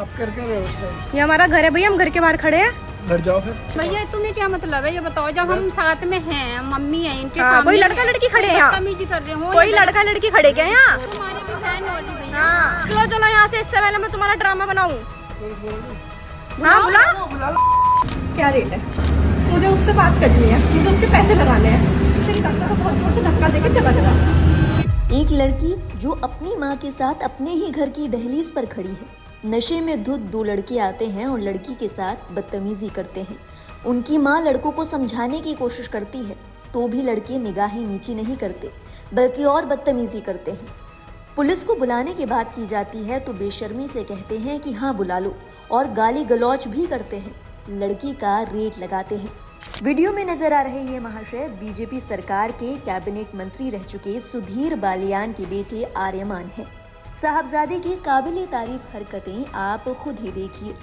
आप कर रहे हो उसका? ये हमारा घर है भैया, हम घर के बाहर खड़े हैं। घर जाओ फिर। भैया तुम्हें क्या मतलब है ये बताओ, जब हम साथ में हैं, मम्मी है इनके हाँ, सामने कोई लड़का लड़की खड़े हैं यहाँ, बदतमीजी कर रहे हो, कोई लड़का लड़की खड़े क्या यहाँ? तुम्हारी भी बहन और भी भैया। हाँ चलो चलो यहाँ से, इससे पहले मैं तुम्हारा ड्रामा बनाऊँ। हाँ बुला। क्या रेट है? मुझे उससे बात करनी है, मुझे उसके पैसे लगाने हैं। मेरी कच्चा को बहुत जोर से धक्का देके चला गया। एक लड़की जो अपनी मां के साथ अपने ही घर की दहलीज पर खड़ी है। नशे में धुत दो लड़के आते हैं और लड़की के साथ बदतमीजी करते हैं। उनकी मां लड़कों को समझाने की कोशिश करती है तो भी लड़के निगाहें नीची नहीं करते बल्कि और बदतमीजी करते हैं। पुलिस को बुलाने की बात की जाती है तो बेशर्मी से कहते हैं कि हाँ बुला लो और गाली गलौज भी करते हैं। लड़की का रेट लगाते हैं। वीडियो में नजर आ रहे ये महाशय बीजेपी सरकार के कैबिनेट मंत्री रह चुके सुधीर बालियान के बेटे आर्यमान हैं। साहबजादे की काबिले तारीफ हरकतें आप खुद ही देखिए।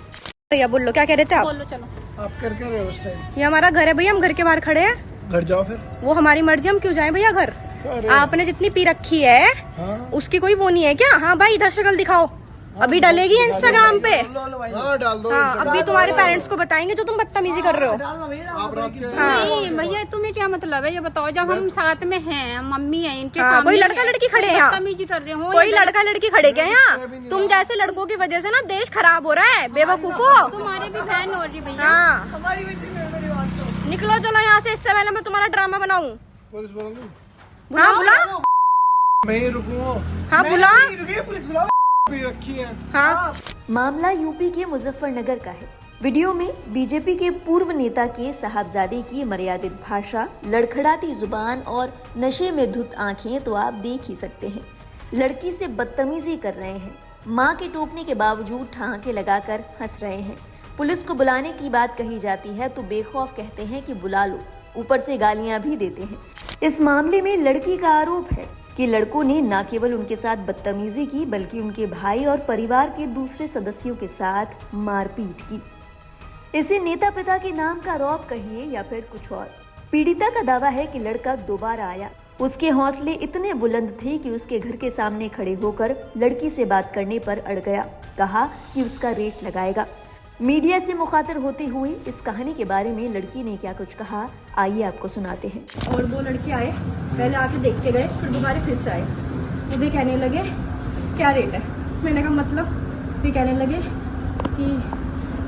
भैया बोलो, क्या कह रहे थे आप? बोलो चलो। आप कर रहे हो उसका? ये हमारा घर है भैया, हम घर के बाहर खड़े हैं। घर जाओ फिर। वो हमारी मर्जी, हम क्यों जाएं भैया घर? अरे आपने जितनी पी रखी है हाँ उसकी कोई वो नहीं है क्या? हाँ भाई इधर शक्ल दिखाओ, अभी डलेगी इंस्टाग्राम पे। हाँ डाल दो। हाँ अभी तुम्हारे पेरेंट्स को बताएंगे जो तुम बदतमीजी कर रहे हो। आप रात के नहीं भैया तुम्हें क्या मतलब है ये बताओ, जब हम साथ में हैं, मम्मी है इनके हाँ, सामने कोई लड़का लड़की खड़े हैं यहाँ, बदतमीजी कर रहे हो, कोई लड़का लड़की खड़े क्या यहाँ? तुम जैसे लड़कों की वजह से ना देश खराब हो रहा है, बेवकूफो। तुम्हारी भी बहन और भी भैया। हाँ निकलो चलो यहाँ से, इससे पहले मैं तुम्हारा ड्रामा बनाऊँ। पुलिस बुलाऊं? हाँ बुला। मैं ही रुकूं? हाँ बुला। पी रखी है। हाँ मामला यूपी के मुजफ्फरनगर का है। वीडियो में बीजेपी के पूर्व नेता के साहबजादे की मर्यादित भाषा, लड़खड़ाती जुबान और नशे में धुत आंखें तो आप देख ही सकते हैं। लड़की से बदतमीजी कर रहे हैं, मां के टोकने के बावजूद ठहाके लगाकर हंस रहे हैं। पुलिस को बुलाने की बात कही जाती है तो बेखौफ कहते हैं कि बुला लो, ऊपर से गालियां भी देते हैं। इस मामले में लड़की का आरोप है कि लड़कों ने न केवल उनके साथ बदतमीजी की बल्कि उनके भाई और परिवार के दूसरे सदस्यों के साथ मारपीट की। इसे नेता पिता के नाम का रौब कहिए या फिर कुछ और। पीड़िता का दावा है कि लड़का दोबारा आया, उसके हौसले इतने बुलंद थे कि उसके घर के सामने खड़े होकर लड़की से बात करने पर अड़ गया। कहा कि उसका रेट लगाएगा। मीडिया से मुखातिब होते हुए इस कहानी के बारे में लड़की ने क्या कुछ कहा, आइए आपको सुनाते हैं। और दो लड़के आए, पहले आके देख के गए, फिर दोबारा फिर से आए। मुझे कहने लगे क्या रेट है? मैंने कहा मतलब? फिर कहने लगे कि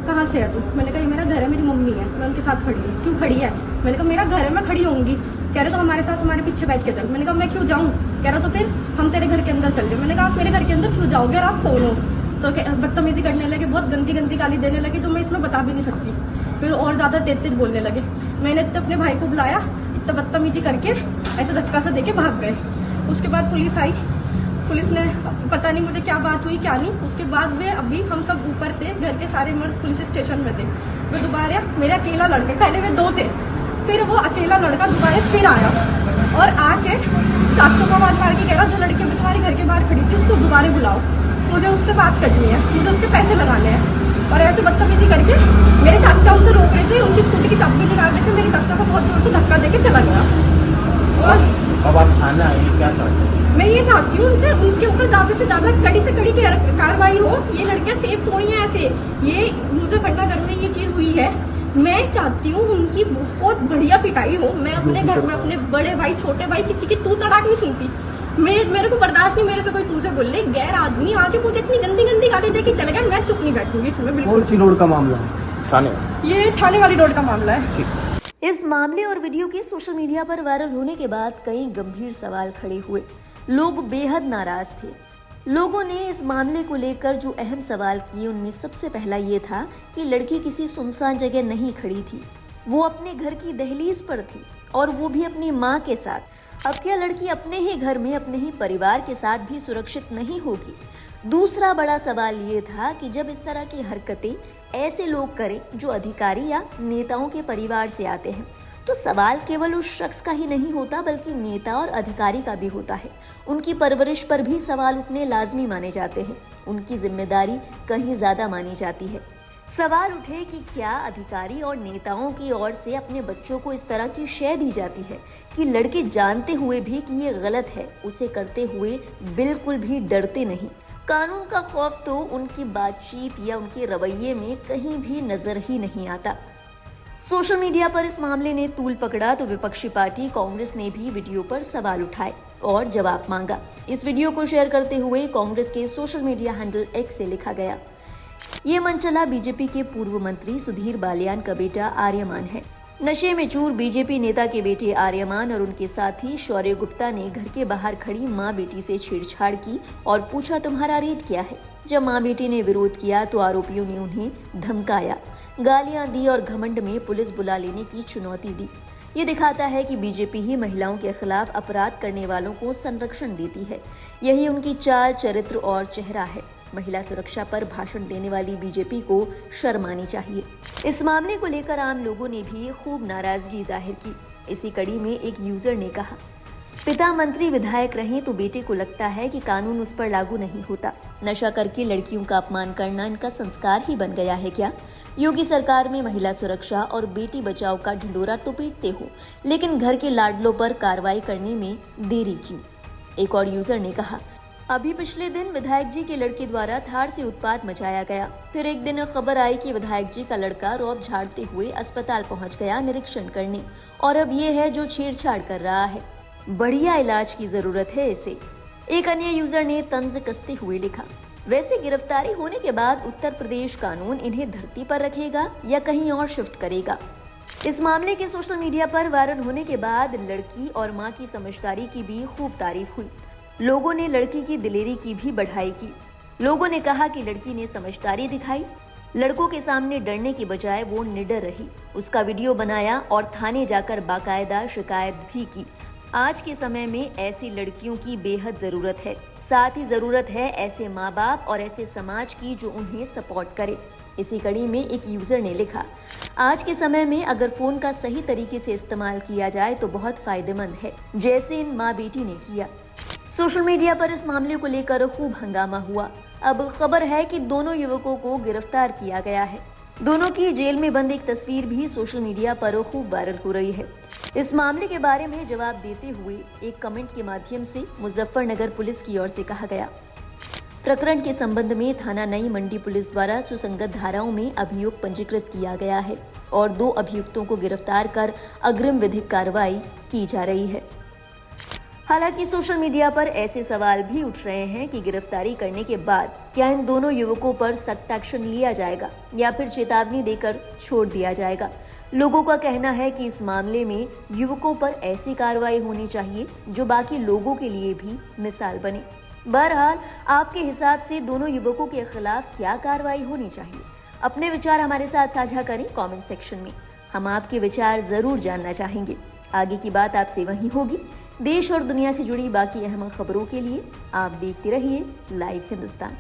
कहाँ से है तू? मैंने कहा ये मेरा घर है, मेरी मम्मी है, मैं उनके साथ खड़ी हूँ। क्यों खड़ी है? मैंने कहा मेरा घर है, मैं खड़ी होंगी। कह रहे तो हमारे साथ हमारे पीछे बैठ के चल। मैंने कहा मैं क्यों जाऊँ? कह रहा तो फिर हम तेरे घर के अंदर चल रहे। मैंने कहा आप मेरे घर के अंदर क्यों जाओगे और आप कौन हो? तो बदतमीजी करने लगे, बहुत गंदी गंदी गाली देने लगे जो मैं इसमें बता भी नहीं सकती। फिर और ज़्यादा तेज बोलने लगे। मैंने तो अपने भाई को बुलाया, इतना बदतमीजी करके ऐसे धक्का सा देके भाग गए। उसके बाद पुलिस आई, पुलिस ने पता नहीं मुझे क्या बात हुई क्या नहीं। उसके बाद वे अभी हम सब ऊपर थे, घर के सारे मर्द पुलिस स्टेशन में थे। वे दोबारा मेरे अकेला लड़के, पहले वे दो थे, फिर वो अकेला लड़का दोबारा फिर आया और आके चाचू को मार के कह रहा जो लड़के में तुम्हारे घर के बाहर खड़ी थी उसको दोबारा बुलाओ, मुझे उससे बात करनी है, मुझे उसके पैसे लगाने हैं। और ऐसे बदतमीजी करके मेरे चाचा उनसे रोक रहे थे, उनकी स्कूटी की चाबी निकाल रहे थे। मेरे चाचा को बहुत जोर से धक्का देके चला गया। और अब आप थाने आइए, क्या चाहते हैं? मैं ये चाहती हूँ उनसे उनके ऊपर ज़्यादा से ज़्यादा कड़ी से कड़ी कार्रवाई हो। ये लड़कियाँ सेफ थोड़ी हैं ऐसे। ये मुजफ्फरनगर में ये चीज़ हुई है। मैं चाहती हूँ उनकी बहुत बढ़िया पिटाई हो। मैं अपने घर में अपने बड़े भाई छोटे भाई किसी की तू तड़ाक नहीं सुनती। मेरे को बर्दाश्त नहीं, मेरे से कोई तू से बोल ले। गैर आदमी आके मुझे इतनी गंदी गंदी गाली देके चले गए, मैं चुप नहीं बैठूंगी इसमें बिल्कुल। कौन सी रोड का मामला है? थाने? ये थाने वाली रोड का मामला है। इस मामले और वीडियो के सोशल मीडिया पर वायरल होने के बाद कई गंभीर सवाल खड़े हुए। लोग बेहद नाराज थे। लोगों ने इस मामले को लेकर जो अहम सवाल किए उनमें सबसे पहला ये था कि लड़की किसी सुनसान जगह नहीं खड़ी थी, वो अपने घर की दहलीज पर थी और वो भी अपनी माँ के साथ। अब क्या लड़की अपने ही घर में अपने ही परिवार के साथ भी सुरक्षित नहीं होगी? दूसरा बड़ा सवाल ये था कि जब इस तरह की हरकतें ऐसे लोग करें जो अधिकारी या नेताओं के परिवार से आते हैं तो सवाल केवल उस शख्स का ही नहीं होता बल्कि नेता और अधिकारी का भी होता है। उनकी परवरिश पर भी सवाल उठने लाजमी माने जाते हैं, उनकी जिम्मेदारी कहीं ज्यादा मानी जाती है। सवाल उठे कि क्या अधिकारी और नेताओं की ओर से अपने बच्चों को इस तरह की शय दी जाती है कि लड़के जानते हुए भी कि ये गलत है उसे करते हुए बिल्कुल भी डरते नहीं, कानून का खौफ तो उनकी बातचीत या उनके रवैये में कहीं भी नजर ही नहीं आता। सोशल मीडिया पर इस मामले ने तूल पकड़ा तो विपक्षी पार्टी कांग्रेस ने भी वीडियो पर सवाल उठाए और जवाब मांगा। इस वीडियो को शेयर करते हुए कांग्रेस के सोशल मीडिया हैंडल एक्स से लिखा गया, ये मनचला बीजेपी के पूर्व मंत्री सुधीर बालियान का बेटा आर्यमान है। नशे में चूर बीजेपी नेता के बेटे आर्यमान और उनके साथी शौर्य गुप्ता ने घर के बाहर खड़ी मां बेटी से छेड़छाड़ की और पूछा तुम्हारा रेट क्या है। जब मां बेटी ने विरोध किया तो आरोपियों ने उन्हें धमकाया, गालियां दी और घमंड में पुलिस बुला लेने की चुनौती दी। ये दिखाता है कि बीजेपी ही महिलाओं के खिलाफ अपराध करने वालों को संरक्षण देती है। यही उनकी चाल, चरित्र और चेहरा है। महिला सुरक्षा पर भाषण देने वाली बीजेपी को शर्म आनी चाहिए। इस मामले को लेकर आम लोगों ने भी खूब नाराजगी जाहिर की। इसी कड़ी में एक यूजर ने कहा, पिता मंत्री विधायक रहें तो बेटे को लगता है कि कानून उस पर लागू नहीं होता। नशा करके लड़कियों का अपमान करना इनका संस्कार ही बन गया है क्या? योगी सरकार में महिला सुरक्षा और बेटी बचाओ का ढिंडोरा तो पीटते हो, लेकिन घर के लाडलों पर कार्रवाई करने में देरी क्यों? एक और यूजर ने कहा, अभी पिछले दिन विधायक जी के लड़के द्वारा थार से उत्पात मचाया गया। फिर एक दिन खबर आई कि विधायक जी का लड़का रौब झाड़ते हुए अस्पताल पहुंच गया निरीक्षण करने, और अब ये है जो छेड़छाड़ कर रहा है। बढ़िया इलाज की जरूरत है इसे। एक अन्य यूजर ने तंज कसते हुए लिखा, वैसे गिरफ्तारी होने के बाद उत्तर प्रदेश कानून इन्हें धरती पर रखेगा या कहीं और शिफ्ट करेगा? इस मामले के सोशल मीडिया पर वायरल होने के बाद लड़की और मां की समझदारी की भी खूब तारीफ हुई। लोगों ने लड़की की दिलेरी की भी बढ़ाई की। लोगों ने कहा कि लड़की ने समझदारी दिखाई, लड़कों के सामने डरने की बजाय वो निडर रही, उसका वीडियो बनाया और थाने जाकर बाकायदा शिकायत भी की। आज के समय में ऐसी लड़कियों की बेहद जरूरत है। साथ ही जरूरत है ऐसे माँ बाप और ऐसे समाज की जो उन्हें सपोर्ट करे। इसी कड़ी में एक यूजर ने लिखा, आज के समय में अगर फोन का सही तरीके से इस्तेमाल किया जाए तो बहुत फायदेमंद है, जैसे इन माँ बेटी ने किया। सोशल मीडिया पर इस मामले को लेकर खूब हंगामा हुआ। अब खबर है कि दोनों युवकों को गिरफ्तार किया गया है। दोनों की जेल में बंद एक तस्वीर भी सोशल मीडिया पर खूब वायरल हो रही है। इस मामले के बारे में जवाब देते हुए एक कमेंट के माध्यम से मुजफ्फरनगर पुलिस की ओर से कहा गया, प्रकरण के संबंध में थाना नई मंडी पुलिस द्वारा सुसंगत धाराओं में अभियोग पंजीकृत किया गया है और 2 अभियुक्तों को गिरफ्तार कर अग्रिम विधिक कार्रवाई की जा रही है। हालांकि सोशल मीडिया पर ऐसे सवाल भी उठ रहे हैं कि गिरफ्तारी करने के बाद क्या इन दोनों युवकों पर सख्त एक्शन लिया जाएगा या फिर चेतावनी देकर छोड़ दिया जाएगा। लोगों का कहना है कि इस मामले में युवकों पर ऐसी कार्रवाई होनी चाहिए जो बाकी लोगों के लिए भी मिसाल बने। बहरहाल आपके हिसाब से दोनों युवकों के खिलाफ क्या कार्रवाई होनी चाहिए? अपने विचार हमारे साथ साझा करें कमेंट सेक्शन में। हम आपके विचार जरूर जानना चाहेंगे। आगे की बात आपसे वही होगी। देश और दुनिया से जुड़ी बाकी अहम खबरों के लिए आप देखते रहिए लाइव हिंदुस्तान।